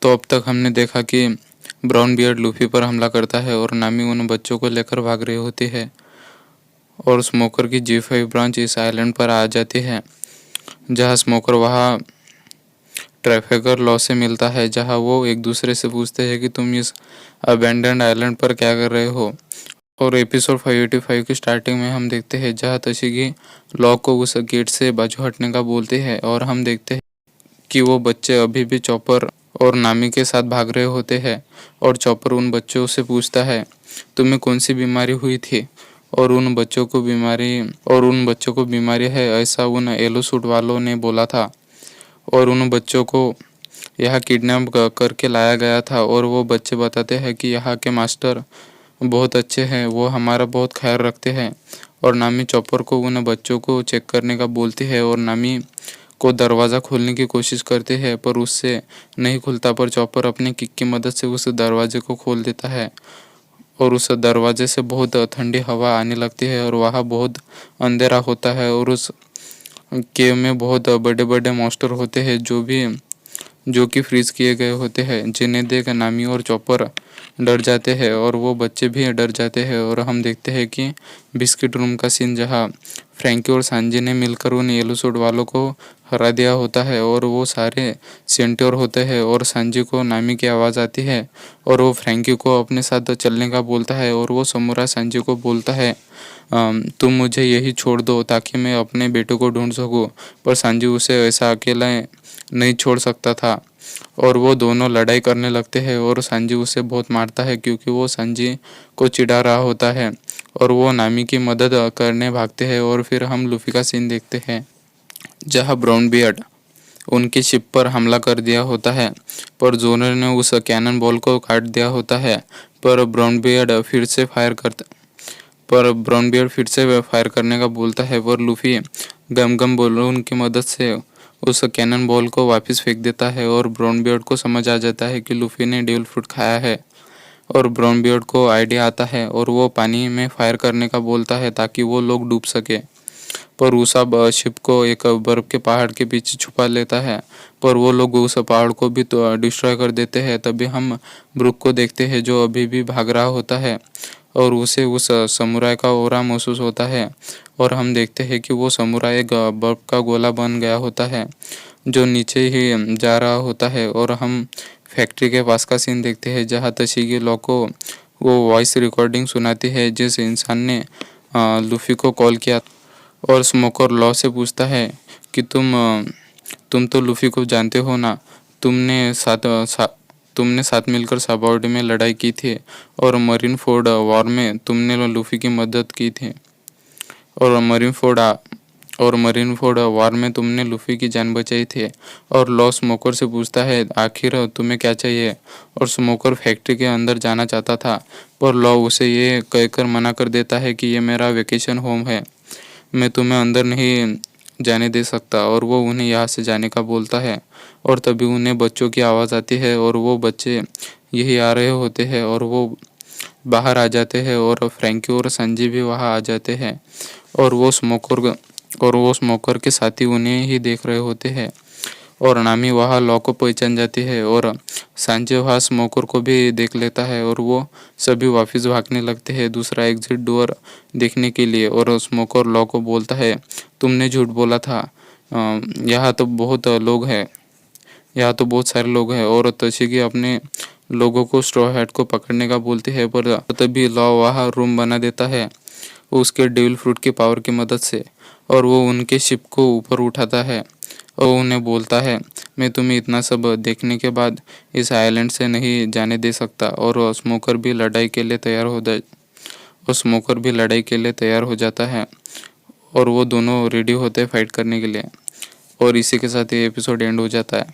तो अब तक हमने देखा कि ब्राउन बियर्ड लूफी पर हमला करता है और नामी उन बच्चों को लेकर भाग रही होती है और स्मोकर की G5 ब्रांच इस आइलैंड पर आ जाती है, जहां स्मोकर वहां ट्रैफिकर लॉ से मिलता है, जहां वो एक दूसरे से पूछते हैं कि तुम इस अबेंडेंड आइलैंड पर क्या कर रहे हो। और एपिसोड 585 की स्टार्टिंग में हम देखते हैं जहां तशिगी लॉ को उस गेट से बाजू हटने का बोलती है और हम देखते हैं कि वो बच्चे अभी भी चॉपर और नामी के साथ भाग रहे होते हैं और चॉपर उन बच्चों से पूछता है तुम्हें कौन सी बीमारी हुई थी और उन बच्चों को बीमारी है ऐसा उन येलो सूट वालों ने बोला था और उन बच्चों को यहाँ किडनैप करके लाया गया था और वो बच्चे बताते हैं कि यहाँ के मास्टर बहुत अच्छे हैं, वो हमारा बहुत ख्याल रखते हैं। और नामी चॉपर को उन बच्चों को चेक करने का बोलती है और नामी को दरवाज़ा खोलने की कोशिश करते हैं पर उससे नहीं खुलता, पर चॉपर अपने किक की मदद से उस दरवाजे को खोल देता है और उस दरवाजे से बहुत ठंडी हवा आने लगती है और वहाँ बहुत अंधेरा होता है और उस केव में बहुत बड़े बड़े मॉन्स्टर होते हैं जो कि फ्रीज किए गए होते हैं, जिन्हें देख नामी और चॉपर डर जाते हैं और वो बच्चे भी डर जाते हैं। और हम देखते हैं कि बिस्किट रूम का सीन जहाँ फ्रैंकी और सांजी ने मिलकर उन येलो सूट वालों को हरा दिया होता है और वो सारे सेंट्योर होते हैं और सांजी को नामी की आवाज़ आती है और वो फ्रैंकी को अपने साथ चलने का बोलता है और वो समुराई सांजी को बोलता है तुम मुझे यही छोड़ दो ताकि मैं अपने बेटे को ढूंढ सकूं, पर सांजी उसे ऐसा अकेला नहीं छोड़ सकता था और वो दोनों लड़ाई करने लगते हैं और सांजी उसे बहुत मारता है क्योंकि वो सांजी को चिढ़ा रहा होता है और वो नामी की मदद करने भागते हैं। और फिर हम लूफी का सीन देखते हैं जहां ब्राउन बियर्ड उनकी शिप पर हमला कर दिया होता है पर जोनर ने उस कैनन बॉल को काट दिया होता है पर ब्राउन बियर्ड फिर से फायर करने का बोलता है पर लूफी गम गम बलून की मदद से उस कैनन बॉल को वापस फेंक देता है और ब्राउन बियर्ड को समझ आ जाता है कि लूफी ने डेविल फ्रूट खाया है और ब्राउन बियर्ड को आइडिया आता है और वो पानी में फायर करने का बोलता है ताकि वो लोग डूब सके, पर उसा शिप को एक बर्फ के पहाड़ के पीछे छुपा लेता है पर वो लोग उस पहाड़ को भी तो डिस्ट्रॉय कर देते हैं। तभी हम ब्रुक को देखते हैं जो अभी भी भाग रहा होता है और उसे उस समुराई का ओरा महसूस होता है और हम देखते हैं कि वो समुराई एक बर्फ का गोला बन गया होता है जो नीचे ही जा रहा होता है। और हम फैक्ट्री के पास का सीन देखते हैं जहाँ तशिगी लॉ को वो वॉइस रिकॉर्डिंग सुनाती है जिस इंसान ने लूफी को कॉल किया और स्मोकर लॉ से पूछता है कि तुम तो लूफी को जानते हो ना, तुमने साथ मिलकर साबावर्डी में लड़ाई की थी और मरीन फोर्ड वॉर में तुमने लूफी की मदद की थी और मरीन फोर्ड वॉर में तुमने लूफी की जान बचाई थी। और लॉ स्मोकर से पूछता है आखिर तुम्हें क्या चाहिए और स्मोकर फैक्ट्री के अंदर जाना चाहता था पर लॉ उसे ये कहकर मना कर देता है कि ये मेरा वेकेशन होम है, मैं तुम्हें अंदर नहीं जाने दे सकता और वो उन्हें यहाँ से जाने का बोलता है। और तभी उन्हें बच्चों की आवाज़ आती है और वो बच्चे यही आ रहे होते हैं और वो बाहर आ जाते हैं और फ्रैंकी और संजी भी वहाँ आ जाते हैं और वो स्मोकर के साथी उन्हें ही देख रहे होते हैं और नामी वहाँ लॉ को पहचान जाती है और सांजे वहाँ स्मोकर को भी देख लेता है और वो सभी वापस भागने लगते हैं दूसरा एग्जिट डोर देखने के लिए। और स्मोकर लॉ को बोलता है तुमने झूठ बोला था, यहाँ तो बहुत सारे लोग हैं और तशिगी अपने लोगों को स्ट्रॉ हैट को पकड़ने का बोलती है पर तभी लॉ वहाँ रूम बना देता है उसके डेविल फ्रूट की पावर की मदद से और वो उनके शिप को ऊपर उठाता है और उन्हें बोलता है मैं तुम्हें इतना सब देखने के बाद इस आइलैंड से नहीं जाने दे सकता। और स्मोकर भी लड़ाई के लिए तैयार हो जाता है और वो दोनों रेडी होते हैं फाइट करने के लिए। और इसी के साथ ये एपिसोड एंड हो जाता है।